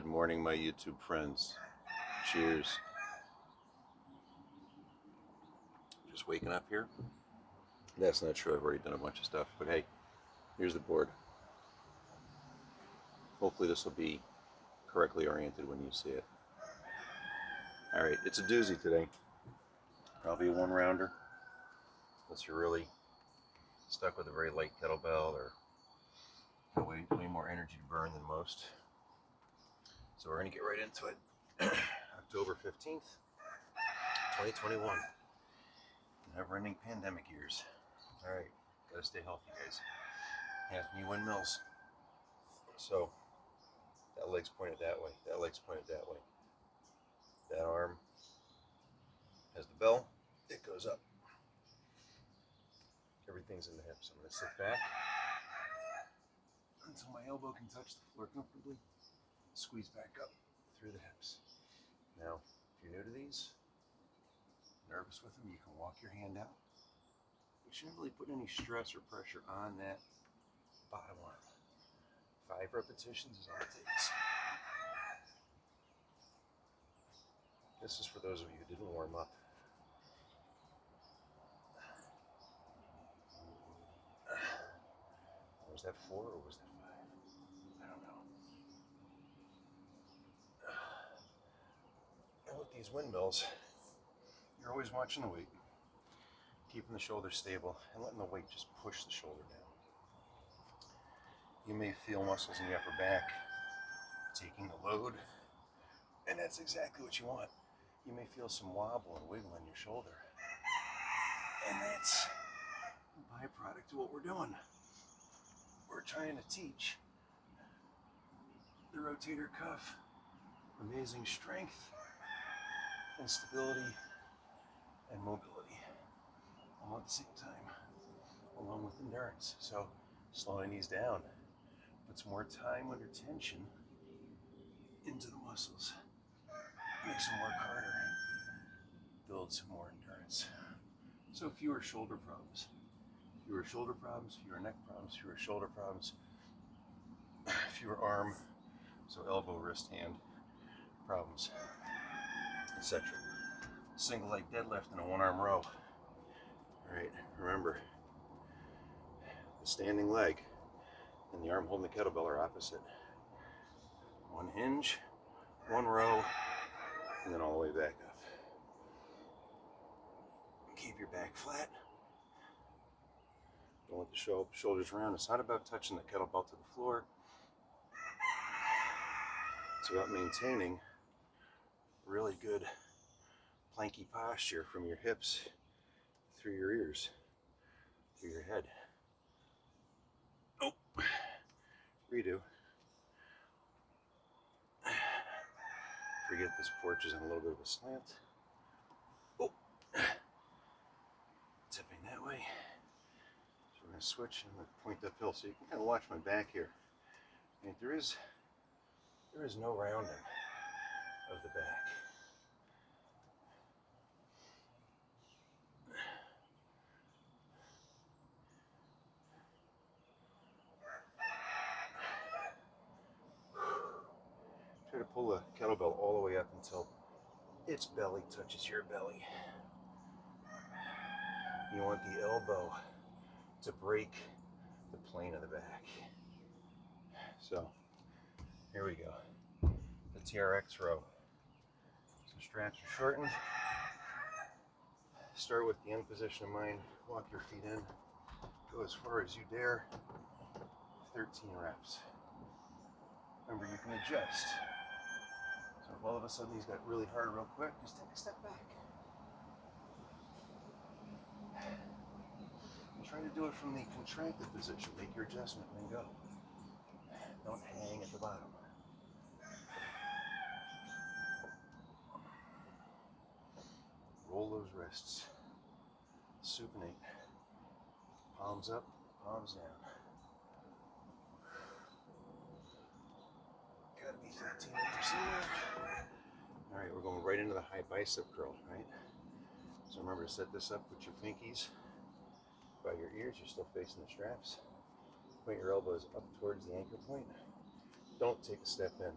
Good morning, my YouTube friends. Cheers. Just waking up here. That's not true. I've already done a bunch of stuff, but hey, here's the board. Hopefully this will be correctly oriented when you see it. All right, it's a doozy today. Probably a one rounder, unless you're really stuck with a very light kettlebell or got way more energy to burn than most. So we're gonna get right into it. October 15th, 2021. Never-ending pandemic years. All right, gotta stay healthy, guys. Half knee windmills. So that leg's pointed that way. That leg's pointed that way. That arm has the bell. It goes up. Everything's in the hips. I'm gonna sit back until my elbow can touch the floor comfortably. Squeeze back up through the hips. Now, if you're new to these, nervous with them, you can walk your hand out. You shouldn't really put any stress or pressure on that bottom arm. 5 repetitions is all it takes. This is for those of you who didn't warm up. Was that 4 or was that 5? I don't know. And with these windmills, you're always watching the weight, keeping the shoulders stable, and letting the weight just push the shoulder down. You may feel muscles in the upper back taking the load, and that's exactly what you want. You may feel some wobble and wiggle in your shoulder, and that's a byproduct of what we're doing. We're trying to teach the rotator cuff amazing strength and stability and mobility all at the same time, along with endurance. So slowing these down puts more time under tension into the muscles, makes them work harder, builds some more endurance. So fewer shoulder problems. Fewer shoulder problems, fewer neck problems, fewer shoulder problems, fewer arm, so elbow, wrist, hand problems, etc. Single leg deadlift and a one arm row. All right, remember, the standing leg and the arm holding the kettlebell are opposite. One hinge, one row, and then all the way back up. Keep your back flat. Don't let the shoulders round. It's not about touching the kettlebell to the floor. It's about maintaining really good planky posture from your hips through your ears, through your head. Oh, redo. Forget this porch is on a little bit of a slant. Oh, tipping that way. So we're going to switch and I'm going to point uphill so you can kind of watch my back here. And there is no rounding of the back. Try to pull the kettlebell all the way up until its belly touches your belly. You want the elbow to break the plane of the back. So here we go. The Trx Row. So straps are shortened. Start with the end position of mind. Walk your feet in. Go as far as you dare. 13 reps. Remember, you can adjust. So if all of a sudden these got really hard real quick, just take a step back. And try to do it from the contracted position. Make your adjustment and then go. Don't hang at the bottom. Roll those wrists. Supinate. Palms up, palms down. Gotta be 13 inches somewhere. All right, we're going right into the high bicep curl, right? So remember to set this up with your pinkies by your ears. You're still facing the straps. Point your elbows up towards the anchor point. Don't take a step in.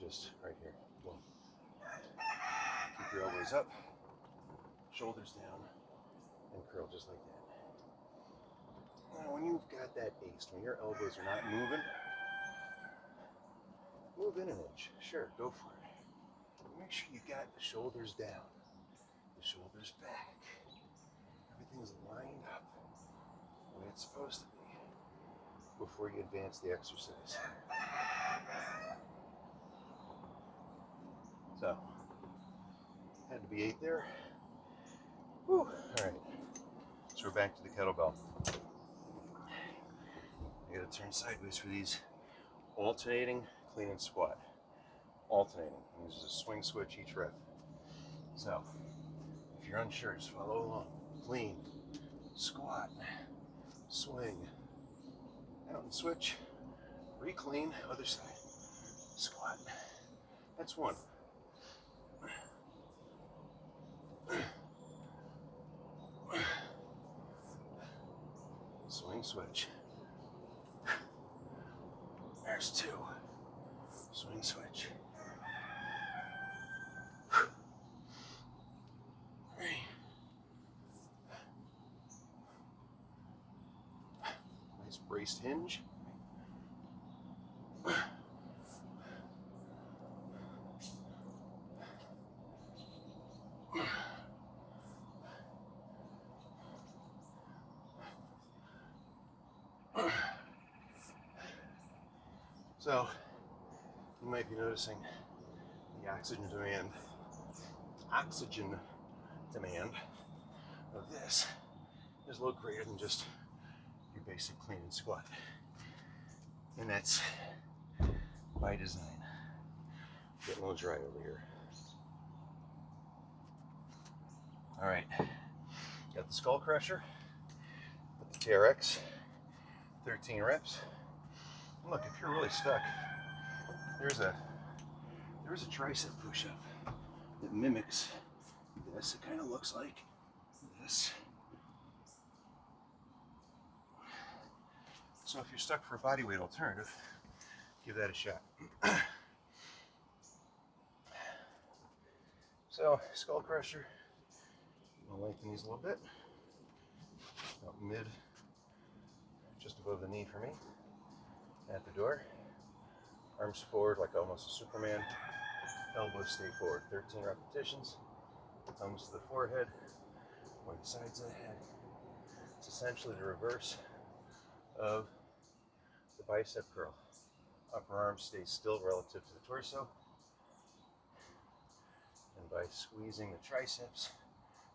just right here. Boom. Keep your elbows up, shoulders down, and curl just like that. Now, when you've got that ace, when your elbows are not moving, move in an inch. Sure, go for it. Make sure you got the shoulders down, the shoulders back. Everything's lined up the way it's supposed to be before you advance the exercise. So, had to be 8 there. Whew. All right, so we're back to the kettlebell. I gotta turn sideways for these. Alternating, clean and squat. Alternating, and this is a swing switch each rep. So, if you're unsure, just follow along. Clean, squat, swing, out and switch, re-clean, other side, squat. That's one. Swing switch. There's 2. Swing switch. 3. Nice braced hinge. So, you might be noticing the oxygen demand of this is a little greater than just your basic clean and squat. And that's by design. Getting a little dry over here. All right, got the skull crusher with the Trx, 13 reps. And look, if you're really stuck, there's a tricep push-up that mimics this. It kind of looks like this. So if you're stuck for a bodyweight alternative, give that a shot. So, skull crusher, I'm gonna lengthen these a little bit, about mid, just above the knee for me, at the door. Arms forward like almost a Superman, elbows stay forward. 13 repetitions, thumbs to the forehead, or the sides of the head. It's essentially the reverse of the bicep curl. Upper arm stays still relative to the torso. And by squeezing the triceps,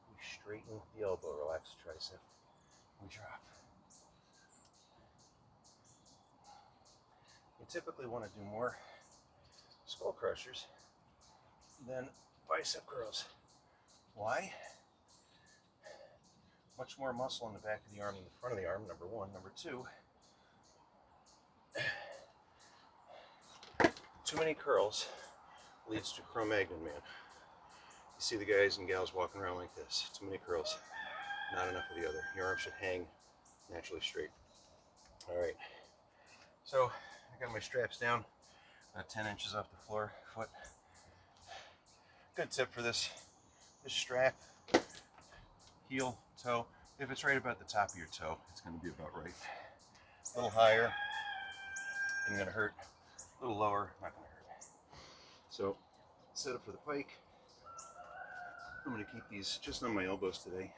we straighten the elbow, relax the tricep, we drop. You typically want to do more skull crushers than bicep curls. Why? Much more muscle in the back of the arm than the front of the arm, number one. Number two, too many curls leads to Cro-Magnon man. You see the guys and gals walking around like this. Too many curls, not enough of the other. Your arm should hang naturally straight. All right, so I got my straps down, about 10 inches off the floor, foot. Good tip for this strap, heel, toe, if it's right about the top of your toe, it's going to be about right. A little higher, ain't going to hurt. A little lower, not going to hurt. So, set up for the pike. I'm going to keep these just on my elbows today.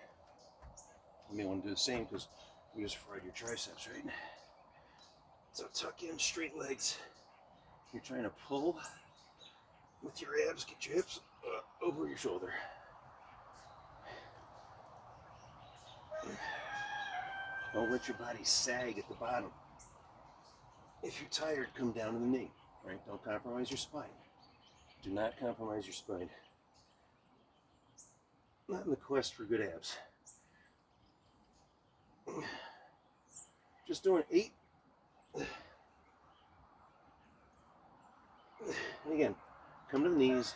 You may want to do the same because we just fried your triceps, right? So tuck in, straight legs. You're trying to pull with your abs, get your hips over your shoulder. Don't let your body sag at the bottom. If you're tired, come down to the knee, right? Don't compromise your spine. Do not compromise your spine. Not in the quest for good abs. Just doing 8. And again, come to the knees.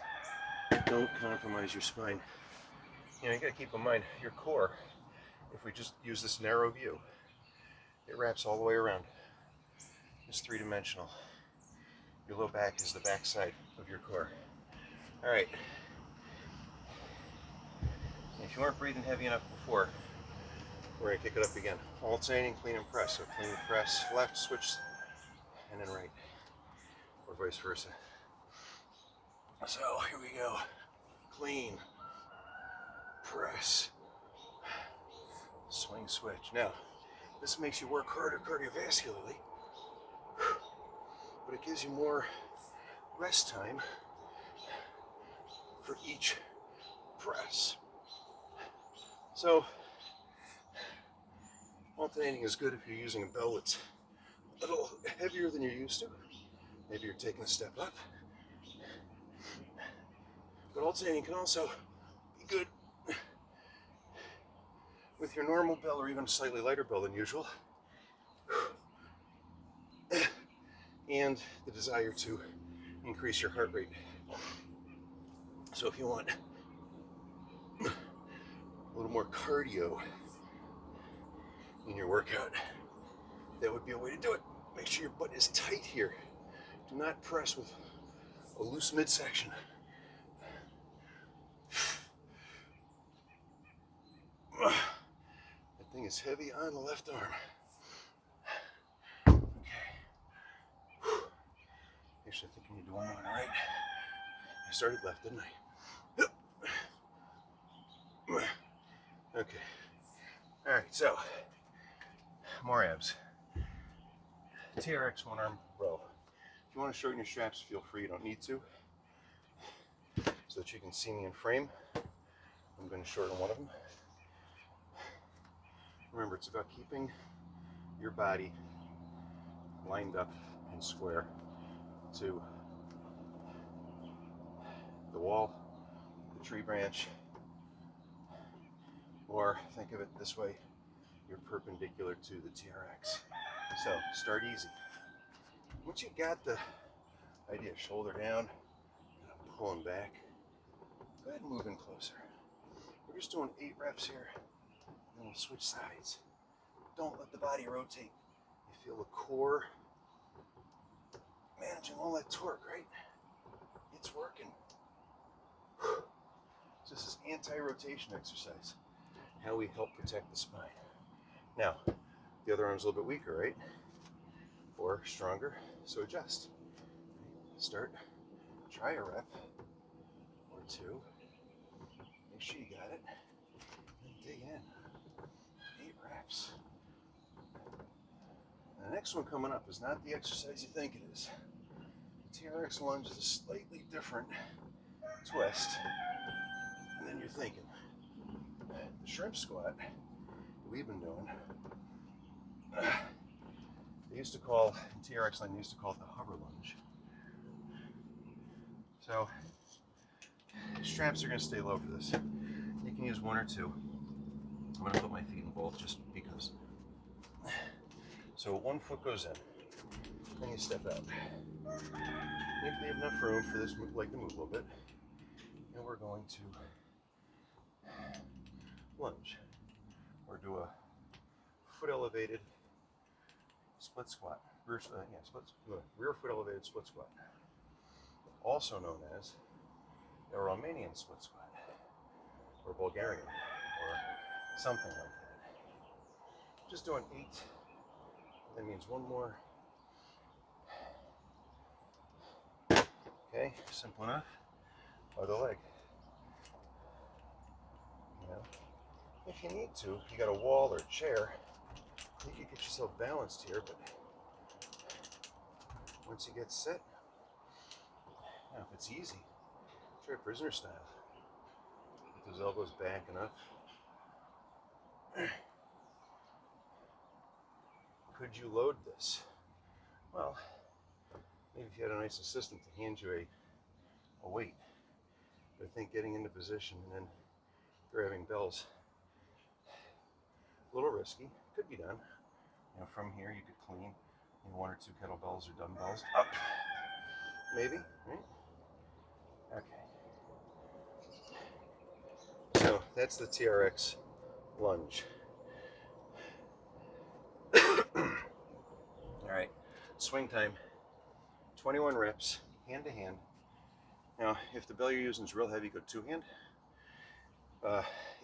Don't compromise your spine. You gotta keep in mind your core. If we just use this narrow view, it wraps all the way around. It's 3-dimensional. Your low back is the back side of your core. All right. If you weren't breathing heavy enough before, we're going to kick it up again. Alternating clean and press. So clean press left, switch, and then right. Or vice versa. So here we go. Clean, press, swing, switch. Now, this makes you work harder cardiovascularly, but it gives you more rest time for each press. So, alternating is good if you're using a bell that's a little heavier than you're used to. Maybe you're taking a step up. But alternating can also be good with your normal bell or even a slightly lighter bell than usual. And the desire to increase your heart rate. So if you want a little more cardio in your workout, that would be a way to do it. Make sure your butt is tight here. Do not press with a loose midsection. That thing is heavy on the left arm. Okay. Actually, I think I need to do one more on the right. I started left, didn't I? Okay. All right, so more abs. Trx One Arm Row. If you want to shorten your straps, feel free. You don't need to. So that you can see me in frame, I'm going to shorten one of them. Remember, it's about keeping your body lined up and square to the wall, the tree branch, or think of it this way, you're perpendicular to the TRX. So start easy. Once you got the idea, shoulder down, pulling back, go ahead and move in closer. We're just doing 8 reps here, and we'll switch sides. Don't let the body rotate. You feel the core managing all that torque, right? It's working. So this is anti-rotation exercise. How we help protect the spine. Now, the other arm's a little bit weaker, right? Or stronger, so adjust. Start, try a rep or 2. Make sure you got it. And dig in. 8 reps. And the next one coming up is not the exercise you think it is. The Trx Lunge is a slightly different twist than you're thinking. The shrimp squat we've been doing, they used to call, in TRX line, they used to call it the hover lunge. So, straps are going to stay low for this. You can use 1 or 2. I'm going to put my feet in both just because. So 1 foot goes in, then you step out. You leave enough room for this leg to move a little bit. And we're going to lunge, or do a foot elevated split squat. Rear foot elevated split squat. Also known as a Romanian split squat, or Bulgarian, or something like that. Just doing 8. That means 1 more. Okay, simple enough. Other leg. You know, if you need to, if you got a wall or a chair, you can get yourself balanced here, but once you get set, now if it's easy, try prisoner style. Get those elbows back enough. Could you load this? Well, maybe if you had a nice assistant to hand you a weight. But I think getting into position and then grabbing bells, a little risky. Could be done. You know, from here you could clean 1 or 2 kettlebells or dumbbells up. Maybe, right? Okay. So that's the TRX lunge. All right, swing time. 21 reps, hand to hand. Now, if the belly you're using is real heavy, go two hand.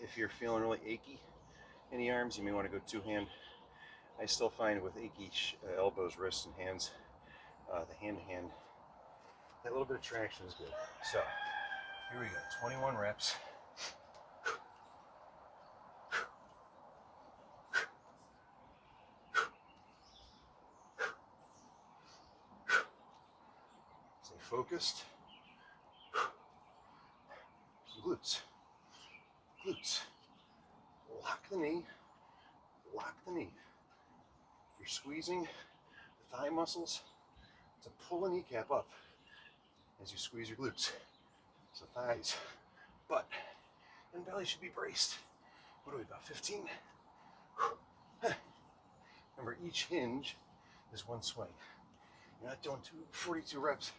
If you're feeling really achy in the arms, you may want to go two hand. I still find with achy elbows, wrists, and hands, the hand to hand, that little bit of traction is good. So, here we go, 21 reps. Stay focused. Glutes. Glutes. Lock the knee. Lock the knee. You're squeezing the thigh muscles to pull the kneecap up as you squeeze your glutes. So thighs, butt, and belly should be braced. What are we, about 15? Remember, each hinge is one swing. You're not doing 42 reps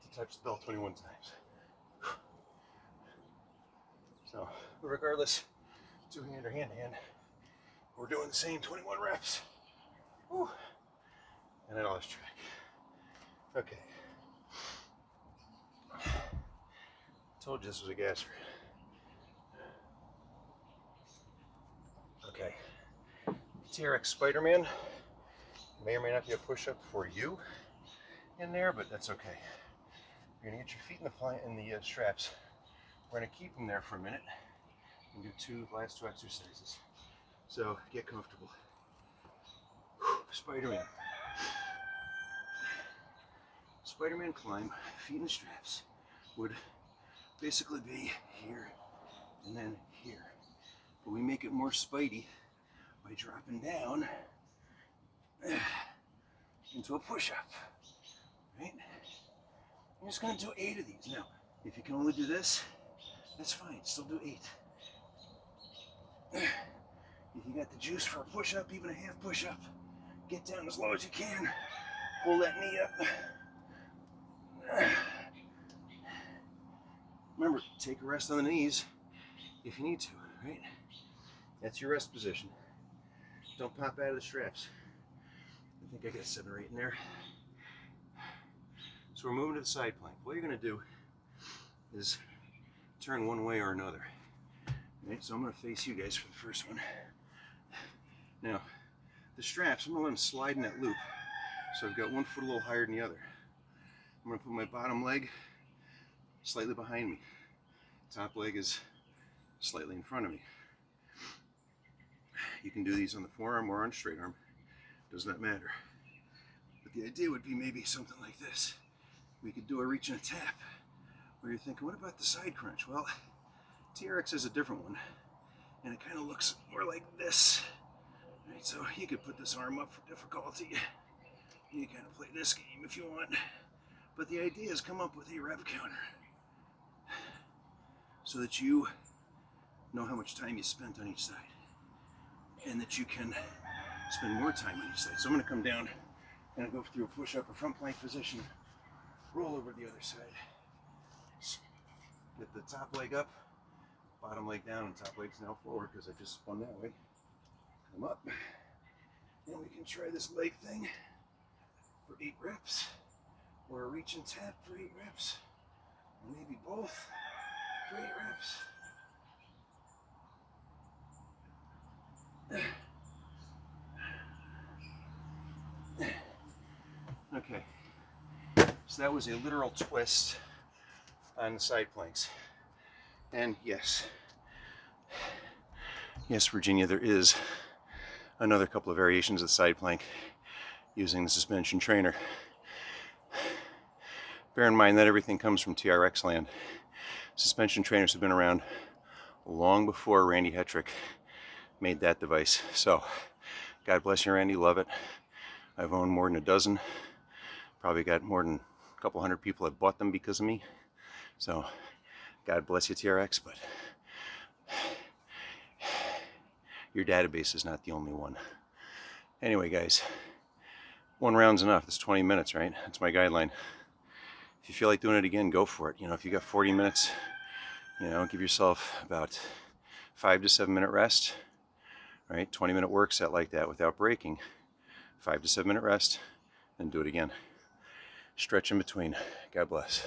to touch the bell 21 times. So, regardless, two hand or hand to hand, we're doing the same 21 reps. Whew. And I lost track. Okay. Told you this was a gasser. Okay. Trx Spider-Man may or may not be a push-up for you in there, but that's okay. You're gonna get your feet in the straps. We're gonna keep them there for a minute and do last two exercises. So get comfortable. Spider-Man. Spider-Man climb, feet in the straps, would basically be here and then here. But we make it more spidey by dropping down into a push-up, right? I'm just gonna do 8 of these. Now, if you can only do this, that's fine, still do 8. If you got the juice for a push-up, even a half push-up, get down as low as you can, pull that knee up. Remember, take a rest on the knees if you need to, right? That's your rest position. Don't pop out of the straps. I think I got 7 or 8 in there. So we're moving to the side plank. What you're gonna do is turn one way or another. Right, so I'm gonna face you guys for the first one. Now, the straps, I'm gonna let them slide in that loop. So I've got one foot a little higher than the other. I'm gonna put my bottom leg slightly behind me. Top leg is slightly in front of me. You can do these on the forearm or on straight arm. Does not matter. But the idea would be maybe something like this. We could do a reach and a tap. Where you're thinking, what about the side crunch? Well, Trx is a different one. And it kind of looks more like this. Right, so you could put this arm up for difficulty. You kind of play this game if you want. But the idea is come up with a rep counter. So that you know how much time you spent on each side. And that you can spend more time on each side. So I'm going to come down and go through a push-up or front plank position. Roll over the other side. Get the top leg up, bottom leg down, and top leg's now forward because I just spun that way. Come up. And we can try this leg thing for 8 reps. Or a reach and tap for 8 reps. Or maybe both for 8 reps. Okay, so that was a literal twist on the side planks. And yes, Virginia, there is another couple of variations of the side plank using the suspension trainer. Bear in mind that everything comes from TRX land. Suspension trainers have been around long before Randy Hetrick made that device. So, God bless you, Randy, love it. I've owned more than a dozen. Probably got more than a couple hundred people that bought them because of me. So, God bless you, TRX, but your database is not the only one. Anyway, guys, 1 round's enough. It's 20 minutes, right? That's my guideline. If you feel like doing it again, go for it. You know, if you got 40 minutes, you know, give yourself about 5 to 7 minute rest, right? 20-minute work set like that without breaking. 5 to 7 minute rest, and do it again. stretch in between. God bless.